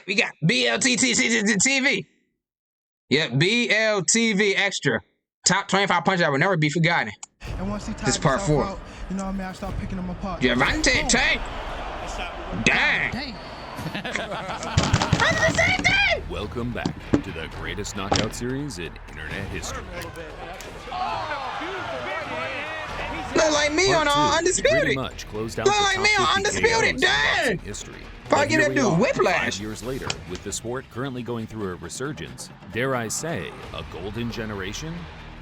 we got BLTTV. Yep, BLTV Extra. Top 25 punches that will never be forgotten. This is part 4. You know what I mean? I start picking them apart. Javante Tank. Dang. That's the same thing. Welcome back to the greatest knockout series in internet history. Look like me on Undisputed. Much closed out Look like me on Undisputed. Dang. History. If I get that dude whiplash. 5 years later, with the sport currently going through a resurgence, dare I say, a golden generation?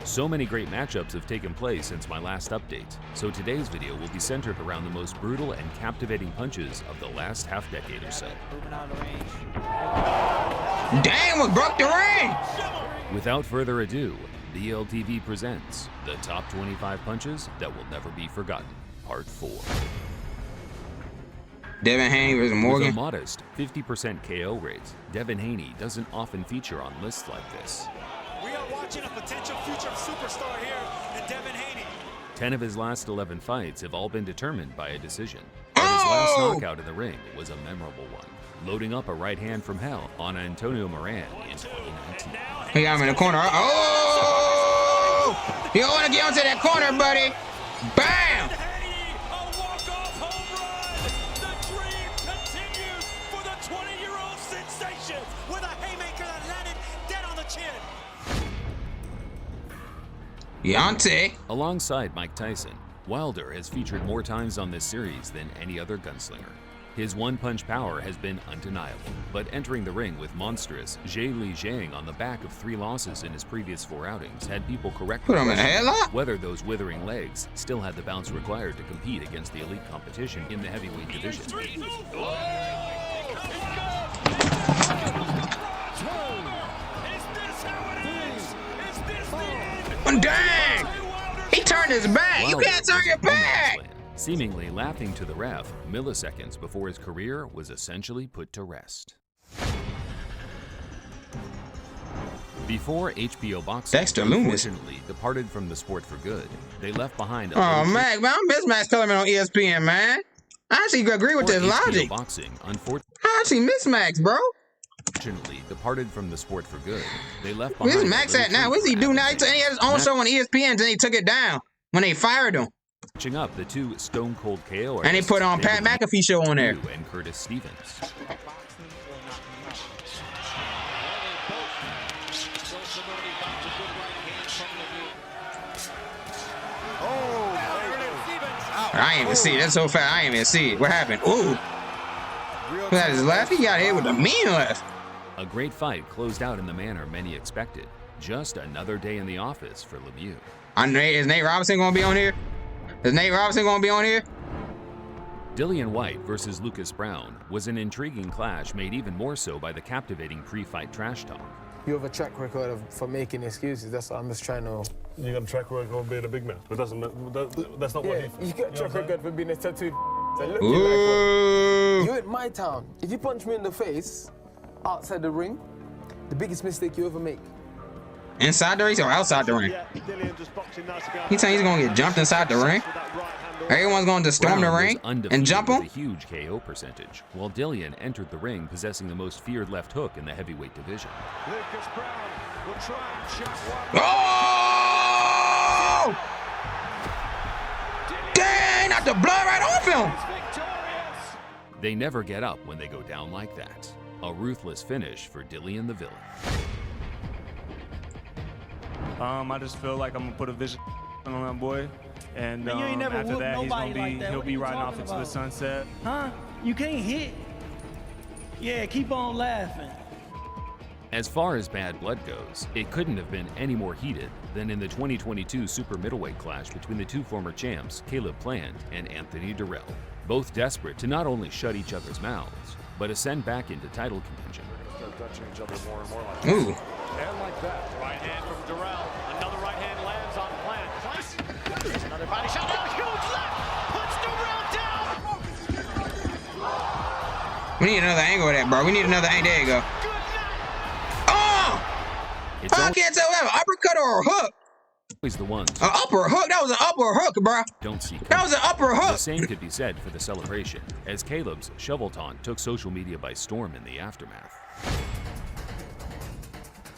So many great matchups have taken place since my last update, so today's video will be centered around the most brutal and captivating punches of the last half-decade or so. Damn, what broke the ring? Without further ado, BLTV presents the top 25 punches that will never be forgotten, part 4. Devin Haney versus Morgan. With a modest 50% KO rate, Devin Haney doesn't often feature on lists like this. We are watching a potential future superstar here in Devin Haney. 10 of his last 11 fights have all been determined by a decision. But his last knockout in the ring was a memorable one, loading up a right hand from hell on Antonio Moran in 2019. He got him in the corner. Oh! You don't want to get onto that corner, buddy. Bam! Haney, a walk-off home run. The dream continues for the 20-year-old sensation with a haymaker that landed dead on the chin. Deontay. Alongside Mike Tyson, Wilder has featured more times on this series than any other gunslinger. His one-punch power has been undeniable, but entering the ring with monstrous Zhe Li Jiang on the back of 3 losses in his previous 4 outings had people correctly question whether those withering legs still had the bounce required to compete against the elite competition in the heavyweight division. Dang! He turned his back. You can't turn your back. Seemingly laughing to the ref milliseconds before his career was essentially put to rest. Before HBO Boxing unfortunately departed from the sport for good, they left behind a man, I miss Max Kellerman on ESPN, man. I actually agree with this logic. Boxing, I actually miss Max, bro. Unfortunately departed from the sport for good. They left behind. Where's Max at now? What's he do now? He had his own show on ESPN, and then he took it down when they fired him. Matching up the 2 Stone Cold KO and they put on Pat McAfee show on there. And Curtis Stevens. I ain't even see it. That's so fast. I ain't even see it. What happened? Ooh. Who had his left? He got hit with a mean left. A great fight closed out in the manner many expected. Just another day in the office for Lemieux. Is Nate Robinson going to be on here? Is Nate Robinson going to be on here? Dillian White versus Lucas Brown was an intriguing clash made even more so by the captivating pre-fight trash talk. You have a track record for making excuses. That's what I'm just trying to... You got a track record of being a big man, but that's not what he... You got a track record for being a tattooed... Ooh. You're in my town. If you punch me in the face outside the ring, the biggest mistake you ever make. Inside the ring or outside the ring? He's saying he's gonna get jumped inside the ring. Everyone's going to storm the ring and jump him. A huge KO percentage, while Dillian entered the ring possessing the most feared left hook in the heavyweight division. Oh! Dang! Not the blood right off him. They never get up when they go down like that. A ruthless finish for Dillian the villain. I just feel like I'm gonna put a vision on that boy, and after that he'll be riding off into the sunset. Huh? You can't hit. Yeah, keep on laughing. As far as bad blood goes, it couldn't have been any more heated than in the 2022 super middleweight clash between the 2 former champs, Caleb Plant and Anthony Durrell. Both desperate to not only shut each other's mouths, but ascend back into title contention. Ooh. And like that. Right hand from Durrell. Another right hand lands on Plant. Twice. Another body shot. Oh, huge left. Puts Durrell down. We need another angle of that, bro. We need another angle. There you go. Oh! I can't tell whether uppercut or a hook. the ones An upper hook? That was an upper hook, bro. don't see. That was an upper The hook. same could be said for the celebration, as Caleb's shovel taunt took social media by storm in the aftermath.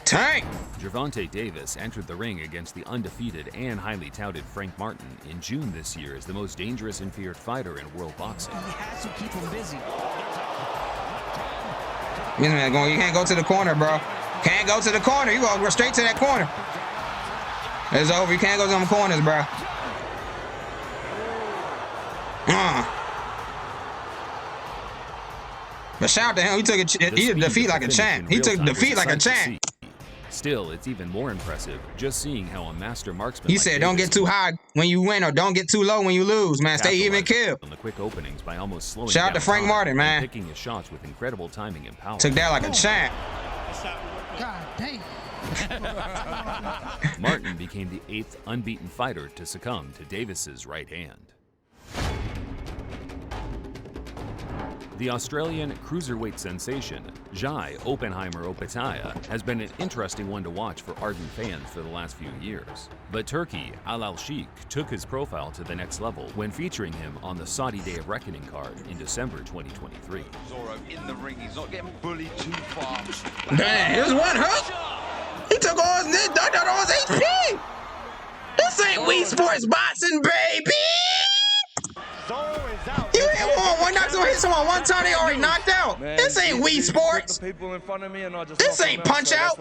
Tank. Gervonta Davis entered the ring against the undefeated and highly touted Frank Martin in June this year as the most dangerous and feared fighter in world boxing. He has to keep him busy. You can't go to the corner, bro. Can't go to the corner. You go straight to that corner. It's over. You can't go to them corners, bro. But shout out to him. He took he defeat like a champ. He took defeat like a champ. Still, it's even more impressive just seeing how a master marksman. He said, "Don't get too high when you win, or don't get too low when you lose, man. Stay even, kill." On the quick openings by almost slowing Shout out to Frank Martin, man. Picking his shots with incredible timing and power. Took that like a champ. God damn. Martin became the 8th unbeaten fighter to succumb to Davis's right hand. The Australian cruiserweight sensation, Jai Oppenheimer Opetaia, has been an interesting one to watch for ardent fans for the last few years. But Turkey Al Sheikh took his profile to the next level when featuring him on the Saudi Day of Reckoning card in December 2023. Zorro in the ring, he's not getting bullied too far. Damn, here's one hook. He took all his HP. This ain't Wii Sports boxing, baby. You ain't won one knock someone hit someone one time, they already knocked out. Man, this ain't Wii Sports. This ain't Punch Out.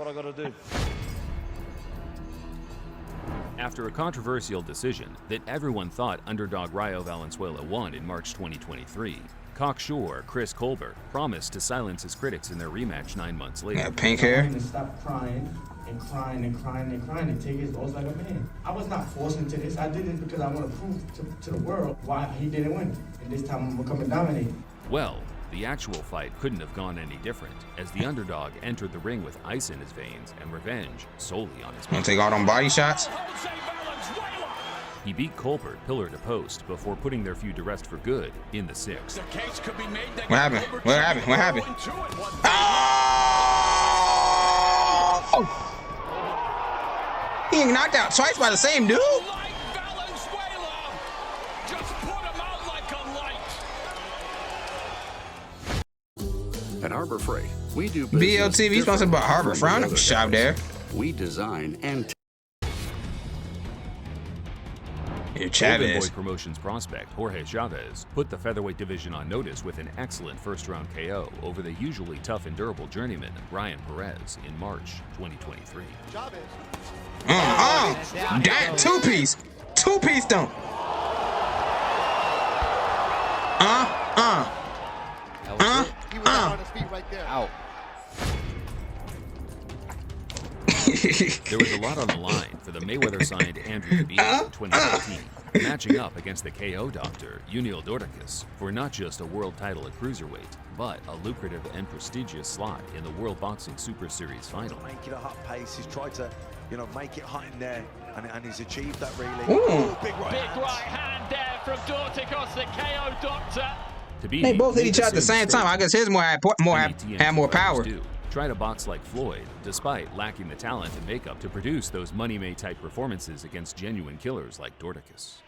After a controversial decision that everyone thought underdog Rayo Valenzuela won in March 2023, cocksure Chris Colbert promised to silence his critics in their rematch 9 months later. Yeah, pink hair. Stop crying and crying and crying and crying and take his loss like a man. I was not forced into this. I did this because I want to prove to the world why he didn't win. And this time I'm becoming dominated. Well, the actual fight couldn't have gone any different, as the underdog entered the ring with ice in his veins and revenge solely on his Gonna take all them body shots? He beat Colbert pillar to post before putting their feud to rest for good in the 6th. What happened? What happened? What happened? Oh! He ain't knocked out twice by the same dude? At Harbor Freight, we do business BLTV sponsored by Harbor Freight. I don't shop there. We design and Golden Boy Promotions prospect Jorge Chavez put the featherweight division on notice with an excellent first-round KO over the usually tough and durable journeyman Ryan Perez in March 2023. Damn, two-piece don't. Out. There was a lot on the line for the Mayweather-signed Andrew Khabib in 2018, matching up against the KO doctor, Yuniel Dorticus, for not just a world title at cruiserweight, but a lucrative and prestigious slot in the World Boxing Super Series final. Make it a hot pace. He's tried to, make it hot in there, and he's achieved that really. Ooh. Big right hand there from Dorticus, the KO doctor. They both hit each other at the same time. I guess his had more power. Try to box like Floyd, despite lacking the talent and makeup to produce those money-made type performances against genuine killers like Dorticus.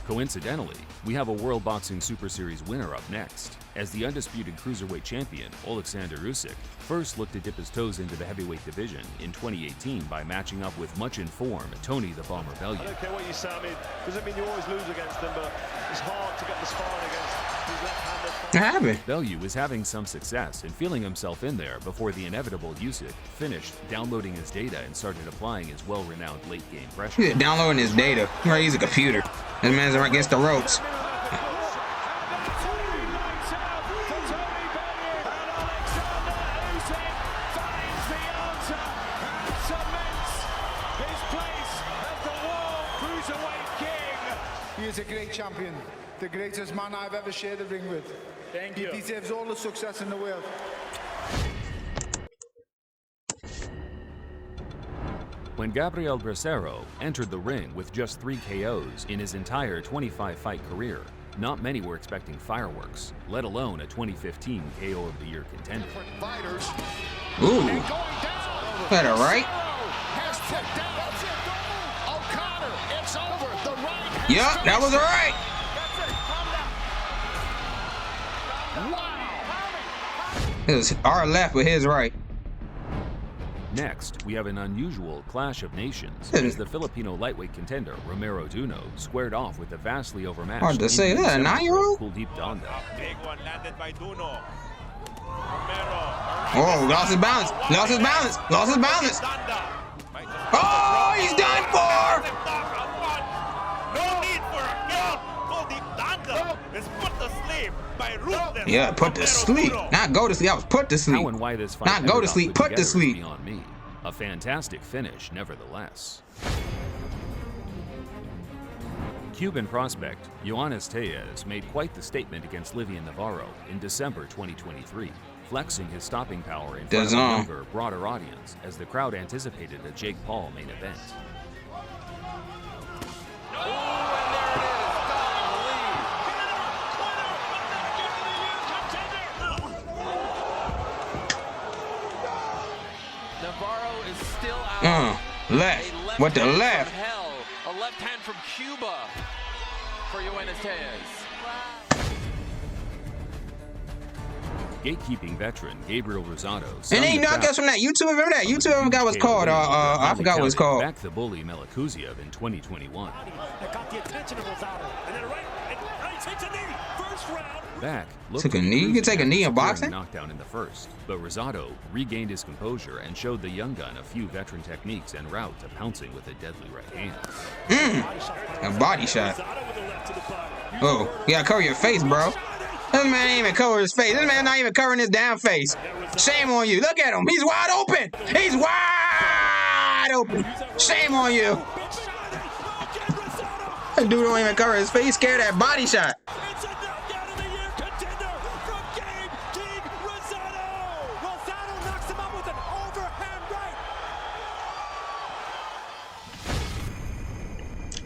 Coincidentally, we have a World Boxing Super Series winner up next, as the undisputed cruiserweight champion, Alexander Usyk, first looked to dip his toes into the heavyweight division in 2018 by matching up with much-informed Tony the Bomber Bellew. I don't care what you say, doesn't mean you always lose against them, but it's hard to get the sparring against these left-handed. What happened? Bellew was having some success and feeling himself in there before the inevitable Usyk finished downloading his data and started applying his well-renowned late-game pressure. He's downloading his data. Right, he's a computer. This man's right against the ropes. He is a great champion, the greatest man I've ever shared the ring with. Thank you. He deserves all the success in the world. When Gabriel Bracero entered the ring with just 3 KOs in his entire 25-fight career, not many were expecting fireworks, let alone a 2015 KO of the Year contender. Ooh. Better, right? Yup, that was right. It was our left with his right. Next, we have an unusual clash of nations as the Filipino lightweight contender Romero Duno squared off with the vastly overmatched Hard to say that, a 9-year-old? Kuldeep Donda. Big one landed by Duno. Romero. Oh, lost his balance. Lost his balance. Lost his balance. Oh, he's done for. No need for a kill. Kuldeep Donda is put to sleep by ruthless. Yeah, put to sleep. Not go to sleep. I was put to sleep. How and why this fight Not go to sleep. Put to sleep. Beyond me. A fantastic finish, nevertheless. Cuban prospect Yohannes Tellez made quite the statement against Livian Navarro in December 2023, flexing his stopping power in front of a younger, broader audience as the crowd anticipated a Jake Paul main event. Navarro is still out. Left. With the left. Hell. A left hand from Cuba for Yohannes Tellez. Gatekeeping veteran Gabriel Rosado. And then he knocked us from that YouTube. Remember that YouTube guy was called? I forgot what it's called. Back the bully Melakuziev in 2021. That got the attention of Rosado. And then right takes a knee. First round. Back. Took a knee? You can take a knee in boxing? Knockdown in the first, but Rosado regained his composure and showed the young gun a few veteran techniques en route to pouncing with a deadly right hand. A body shot. Oh, you gotta cover your face, bro. This man ain't even cover his face. This man not even covering his damn face. Shame on you. Look at him. He's wide open. He's wide open. Shame on you. That dude don't even cover his face. He's scared of that body shot.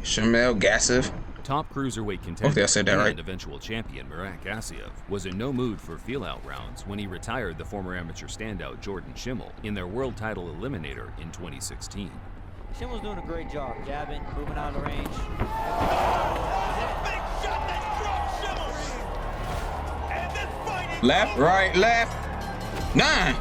Shamil Gassiv. Top cruiserweight contender Hopefully I said that right. and eventual champion Murat Gassiev was in no mood for feel-out rounds when he retired the former amateur standout Jordan Schimmel in their world title eliminator in 2016. Schimmel's doing a great job, jabbing, moving out of the range. Left, right, left. 9.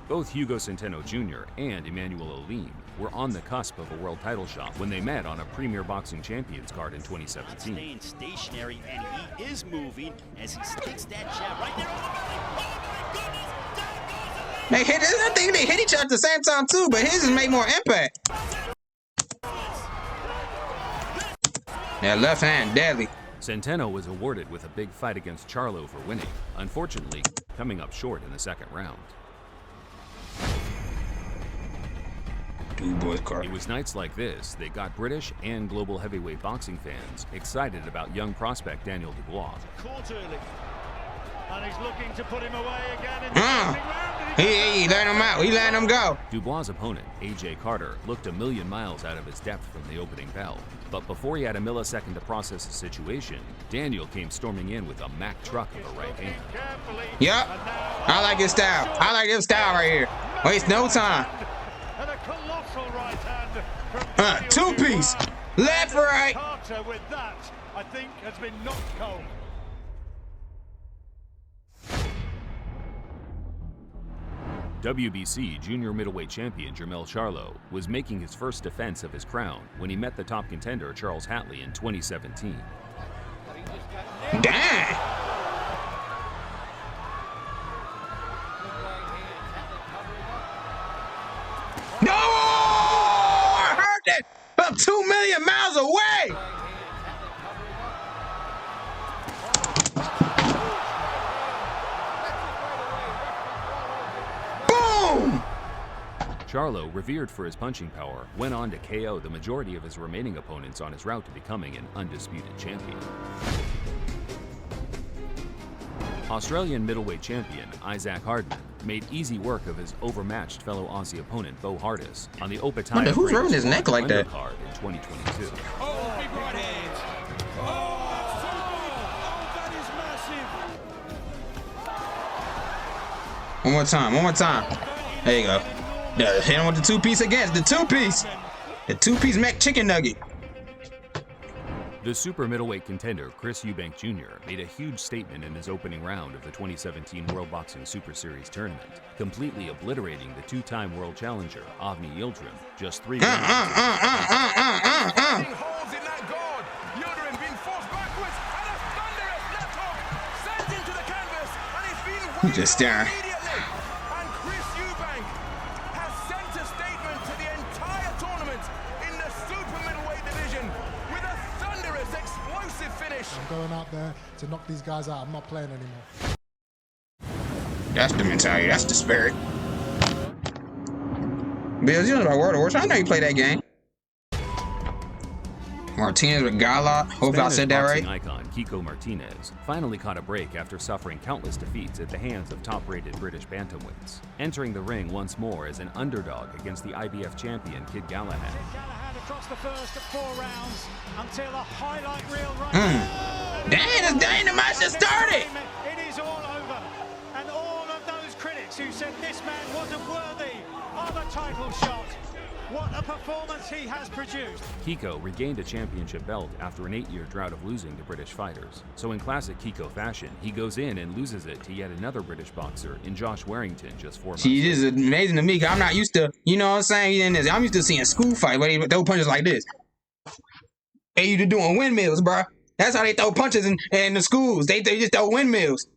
Both Hugo Centeno Jr. and Emmanuel Olim were on the cusp of a world title shot when they met on a Premier Boxing Champions card in 2017. Staying stationary, and he is moving as he sticks that jab right there. They hit. I think they hit each other at the same time too, but his has made more impact. That left hand, deadly. Centeno was awarded with a big fight against Charlo for winning, unfortunately coming up short in the second round. It was nights like this that got British and global heavyweight boxing fans excited about young prospect Daniel Dubois. Caught early. And he's looking to put him away again in the round. He let him out. He let him go. Dubois' opponent, A.J. Carter, looked a million miles out of his depth from the opening bell. But before he had a millisecond to process the situation, Daniel came storming in with a Mack truck of a right hand. Yep. I like his style. I like his style right here. Waste no time. Two-piece. Left, right. Carter with that, I think, has been knocked cold. WBC junior middleweight champion Jermell Charlo was making his first defense of his crown when he met the top contender Charles Hatley in 2017. Damn! No! I heard that from 2 million miles away! Charlo, revered for his punching power, went on to KO the majority of his remaining opponents on his route to becoming an undisputed champion. Australian middleweight champion Isaac Hardman made easy work of his overmatched fellow Aussie opponent Bo Hardis on the Opetaya who's rubbing his neck like that? card in 2022. Oh, big right hand. Oh, that is massive. One more time. One more time. There you go. Hit him with the two-piece again. The two-piece. The two-piece McChicken nugget. The super middleweight contender Chris Eubank Jr. made a huge statement in his opening round of the 2017 World Boxing Super Series tournament, completely obliterating the two-time world challenger Avni Yildirim just 3 rounds. He's just staring. And Chris Eubank has sent a statement to the entire tournament in the super middleweight division with a thunderous, explosive finish. I'm going out there to knock these guys out. I'm not playing anymore. That's the mentality. That's the spirit. Bills, you know about World of Warcraft. I know you play that game. Martinez with Gala. Hope I said that right. Icon Kiko Martinez finally caught a break after suffering countless defeats at the hands of top-rated British bantamweights, entering the ring once more as an underdog against the IBF champion Kid Galahad. Galahad across the first 4 rounds until a highlight reel right Dang, the match just started. It is all over, and all of those critics who said this man wasn't worthy of a title shot. What a performance he has produced. Kiko regained a championship belt after an 8-year drought of losing to British fighters. So in classic Kiko fashion, he goes in and loses it to yet another British boxer in Josh Warrington just 4 months See, this is amazing to me, because I'm not used to, you know what I'm saying, I'm used to seeing school fight where they throw punches like this. They used to doing windmills, bro. That's how they throw punches in the schools. They just throw windmills.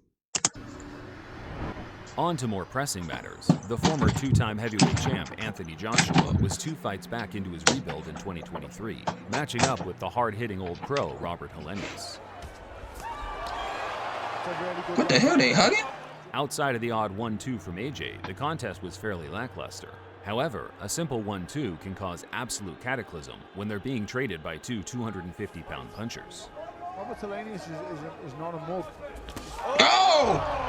On to more pressing matters. The former 2-time heavyweight champ Anthony Joshua was 2 fights back into his rebuild in 2023, matching up with the hard-hitting old pro Robert Helenius. What the hell, they hugging? Outside of the odd 1-2 from AJ, the contest was fairly lackluster. However, a simple 1-2 can cause absolute cataclysm when they're being traded by 2 250-pound punchers. Robert Helenius is not a move. Oh!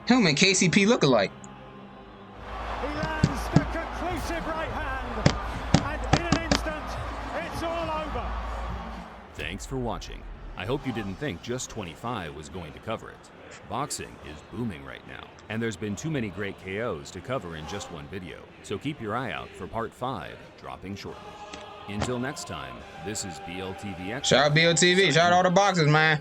Him and KCP look alike. He lands the conclusive right hand, and in an instant, it's all over. Thanks for watching. I hope you didn't think just 25 was going to cover it. Boxing is booming right now, and there's been too many great KOs to cover in just one video, so keep your eye out for part 5 dropping shortly. Until next time, this is BLTV. Shout out BLTV, shout out all the boxers, man.